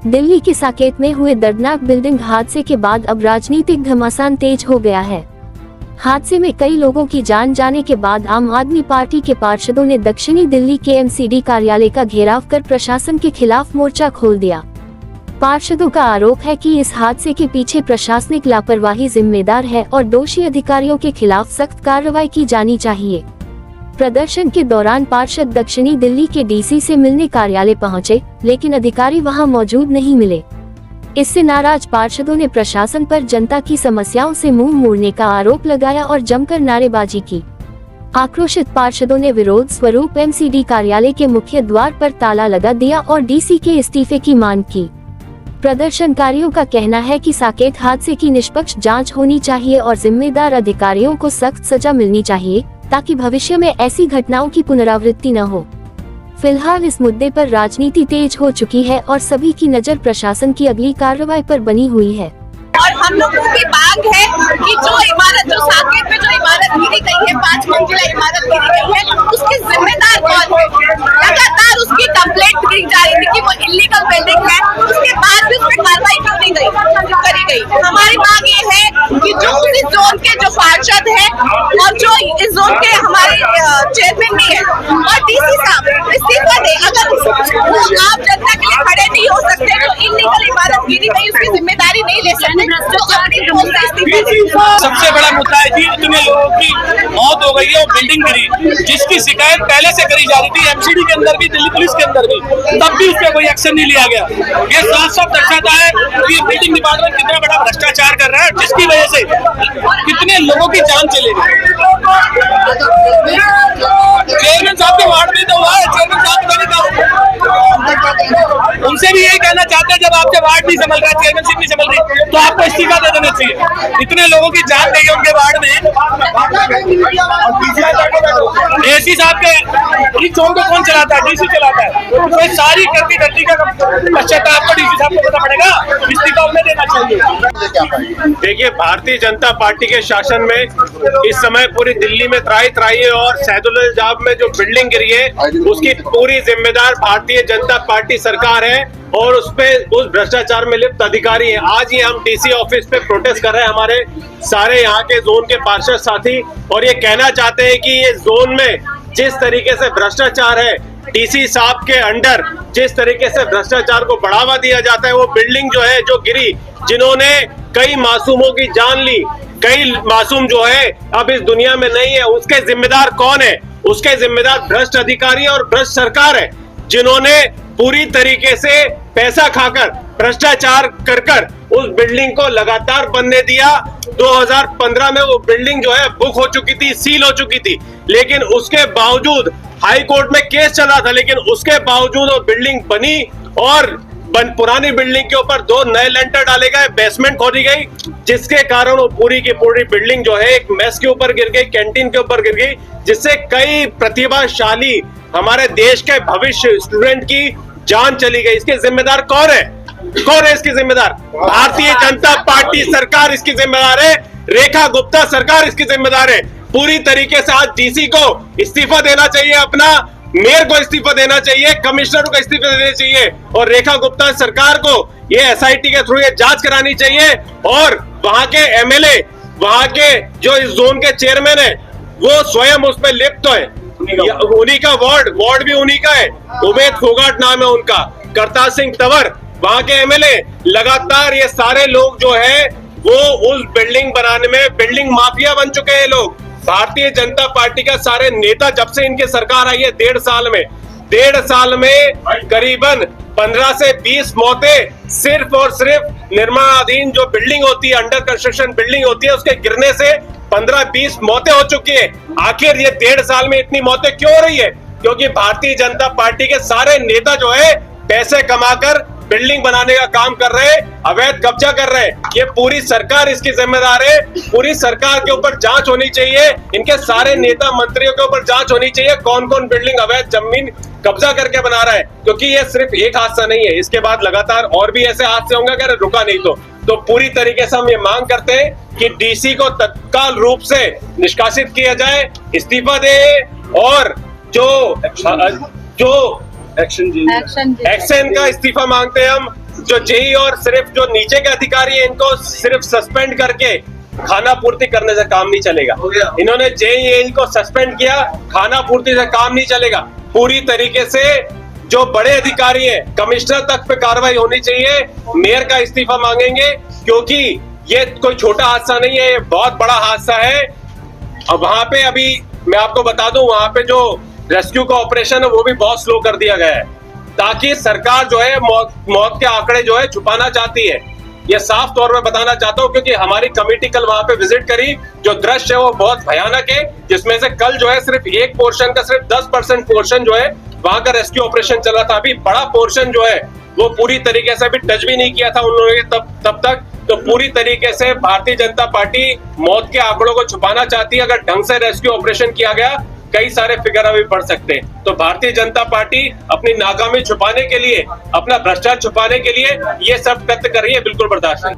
दिल्ली के साकेत में हुए दर्दनाक बिल्डिंग हादसे के बाद अब राजनीतिक घमासान तेज हो गया है। हादसे में कई लोगों की जान जाने के बाद आम आदमी पार्टी के पार्षदों ने दक्षिणी दिल्ली के एमसीडी कार्यालय का घेराव कर प्रशासन के खिलाफ मोर्चा खोल दिया। पार्षदों का आरोप है कि इस हादसे के पीछे प्रशासनिक लापरवाही जिम्मेदार है और दोषी अधिकारियों के खिलाफ सख्त कार्रवाई की जानी चाहिए। प्रदर्शन के दौरान पार्षद दक्षिणी दिल्ली के डीसी से मिलने कार्यालय पहुंचे, लेकिन अधिकारी वहां मौजूद नहीं मिले। इससे नाराज पार्षदों ने प्रशासन पर जनता की समस्याओं से मुंह मोड़ने का आरोप लगाया और जमकर नारेबाजी की। आक्रोशित पार्षदों ने विरोध स्वरूप एमसीडी कार्यालय के मुख्य द्वार पर ताला लगा दिया और डीसी के इस्तीफे की मांग की। प्रदर्शनकारियों का कहना है कि साकेत हादसे की निष्पक्ष जांच होनी चाहिए और जिम्मेदार अधिकारियों को सख्त सजा मिलनी चाहिए, ताकि भविष्य में ऐसी घटनाओं की पुनरावृत्ति न हो। फिलहाल इस मुद्दे पर राजनीति तेज हो चुकी है और सभी की नजर प्रशासन की अगली कार्रवाई पर बनी हुई है। और हम लोगों की मांग है कि जो साकेत में जो इमारत गिरी गई है, 5 मंजिला इमारत गिरी गई है, उसके जिम्मेदार कौन है? लगातार उसकी कंप्लेंट की जा रही थी कि वो इलीगल बिल्डिंग है, उसके बाद भी उस पर कार्रवाई क्यों नहीं करी गई? हमारी मांग ये है कि जो उस जोन के जो पार्षद है और जो इस जोन के हमारे चेयरमैन भी है और डीसी साहब इस्तीफा दे। अगर वो आम जनता के लिए खड़े नहीं हो सकते, जो इलीगल इमारत गिरी गई उसकी जिम्मेदारी नहीं ले सकते, सबसे बड़ा मुद्दा है जी, इतने लोगों की मौत हो गई है और बिल्डिंग गिरी, जिसकी शिकायत पहले से करी जा रही थी एमसीडी के अंदर भी, दिल्ली पुलिस के अंदर भी, तब भी उस पर कोई एक्शन नहीं लिया गया। ये साफ साफ दर्शाता है कि ये बिल्डिंग डिपार्टमेंट कितना बड़ा भ्रष्टाचार कर रहा है, जिसकी वजह से कितने लोगों की जान चली गई। चेयरमैन साहब के वार्ड में तो हुआ है, चेयरमैन साहब उनसे भी यही कहना चाहते हैं, जब आपके वार्ड नहीं संभल रहा, चेयरमैनशिप नहीं संभल रही, तो आपको इस्तीफा दे देना चाहिए। इतने लोगों की जान गई है उनके वार्ड में। डीसी साहब के इस जोन को कौन चलाता है? डीसी चलाता है। तो सारी करती धरती का पश्चाताप को डीसी साहब को पता पड़ेगा, इस्तीफा उन्हें देना चाहिए। देखिए, भारतीय जनता पार्टी के शासन में इस समय पूरी दिल्ली में त्राही त्राही है और सैदुल्लाजाब में जो बिल्डिंग गिरी है उसकी पूरी जिम्मेदार भारतीय जनता पार्टी सरकार है और उस भ्रष्टाचार में लिप्त अधिकारी हैं। आज ही हम डीसी ऑफिस पे प्रोटेस्ट कर रहे हैं, हमारे सारे यहाँ के जोन के पार्षद साथी, और ये कहना चाहते हैं कि ये जोन में जिस तरीके से भ्रष्टाचार है, डीसी साहब के अंडर जिस तरीके से भ्रष्टाचार को बढ़ावा दिया जाता है, वो बिल्डिंग जो है जो गिरी, जिन्होंने कई मासूमों की जान ली, कई मासूम जो है अब इस दुनिया में नहीं है, उसके जिम्मेदार कौन है? उसके जिम्मेदार भ्रष्ट अधिकारी और भ्रष्ट सरकार है, जिन्होंने पूरी तरीके से पैसा खाकर भ्रष्टाचार कर उस बिल्डिंग को लगातार बनने दिया। 2015 में वो बिल्डिंग जो है बुक हो चुकी थी, सील हो चुकी थी, लेकिन उसके बावजूद हाई कोर्ट में केस चल रहा था, लेकिन उसके बावजूद वो बिल्डिंग बनी और पुरानी बिल्डिंग के ऊपर 2 नए लेंटर डाले गए, बेसमेंट खोदी गई, जिसके कारण वो पूरी की पूरी बिल्डिंग जो है एक मेस के ऊपर गिर गई, कैंटीन के ऊपर गिर गई, जिससे कई प्रतिभाशाली हमारे देश के भविष्य स्टूडेंट की जान चली गई। इसके जिम्मेदार कौन है? कौन है इसकी जिम्मेदार? भारतीय जनता पार्टी सरकार इसकी जिम्मेदार है, रेखा गुप्ता सरकार इसकी जिम्मेदार है। पूरी तरीके से आज डीसी को इस्तीफा देना चाहिए, अपना मेयर को इस्तीफा देना चाहिए, कमिश्नर को इस्तीफा देना चाहिए और रेखा गुप्ता सरकार को ये एसआईटी के थ्रू ये जांच करानी चाहिए और वहां के एमएलए, वहां के जो इस जोन के चेयरमैन है, वो स्वयं उस पर लिप्त है। उन्हीं का वार्ड भी उन्हीं का है, उमेद फोगाट नाम है उनका, करतार सिंह तंवर वहां के एमएलए। लगातार ये सारे लोग जो है वो उस बिल्डिंग बनाने में बिल्डिंग माफिया बन चुके हैं लोग। भारतीय जनता पार्टी का सारे नेता, जब से इनकी सरकार आई है 1.5 साल में करीबन 15 से 20 मौतें सिर्फ और सिर्फ निर्माणाधीन जो बिल्डिंग होती है, अंडर कंस्ट्रक्शन बिल्डिंग होती है, उसके गिरने से 15-20 मौतें हो चुकी है। आखिर ये 1.5 साल में इतनी मौतें क्यों हो रही है? क्योंकि भारतीय जनता पार्टी के सारे नेता जो है पैसे कमाकर बिल्डिंग बनाने का काम कर रहे हैं, अवैध कब्जा कर रहे हैं। ये पूरी सरकार इसकी जिम्मेदार है। पूरी सरकार के ऊपर जांच होनी चाहिए, इनके सारे नेता मंत्रियों के ऊपर जांच होनी चाहिए, कौन कौन बिल्डिंग अवैध जमीन कब्जा करके बना रहा है। क्योंकि ये सिर्फ एक हादसा नहीं है, इसके बाद लगातार और भी ऐसे हादसे होंगे अगर रुका नहीं तो पूरी तरीके से हम ये मांग करते हैं कि डीसी को तत्काल रूप से निष्कासित किया जाए, इस्तीफा दे और जो एक्शन का इस्तीफा मांगते हैं हम। जो जेई और सिर्फ जो नीचे के अधिकारी हैं इनको सिर्फ सस्पेंड करके खाना पूर्ति करने से काम नहीं चलेगा। इन्होंने जेई को सस्पेंड किया, खाना पूर्ति से काम नहीं चलेगा। पूरी तरीके से जो बड़े अधिकारी हैं, कमिश्नर तक पे कार्रवाई होनी चाहिए। मेयर का इस्तीफा मांगेंगे, क्योंकि ये कोई छोटा हादसा नहीं है, ये बहुत बड़ा हादसा है। अब वहां पे अभी मैं आपको बता दूं, वहां पे जो रेस्क्यू का ऑपरेशन है वो भी बहुत स्लो कर दिया गया है, ताकि सरकार जो है मौत के आंकड़े जो है छुपाना चाहती है। ये साफ तौर पे बताना चाहता हूँ, क्योंकि हमारी कमेटी कल वहां पे विजिट करी, जो दृश्य है वो बहुत भयानक है, जिसमें से कल जो है सिर्फ एक पोर्शन का सिर्फ 10% पोर्शन जो है वहां का रेस्क्यू ऑपरेशन चला था। अभी बड़ा पोर्शन जो है वो पूरी तरीके से अभी टच भी नहीं किया था उन लोगों ने तब तक। तो पूरी तरीके से भारतीय जनता पार्टी मौत के आंकड़ों को छुपाना चाहती है। अगर ढंग से रेस्क्यू ऑपरेशन किया गया, कई सारे फिगर अभी बढ़ सकते हैं। तो भारतीय जनता पार्टी अपनी नाकामी छुपाने के लिए, अपना भ्रष्टाचार छुपाने के लिए ये सब कृत्य कर रही है, बिल्कुल बर्दाश्त नहीं।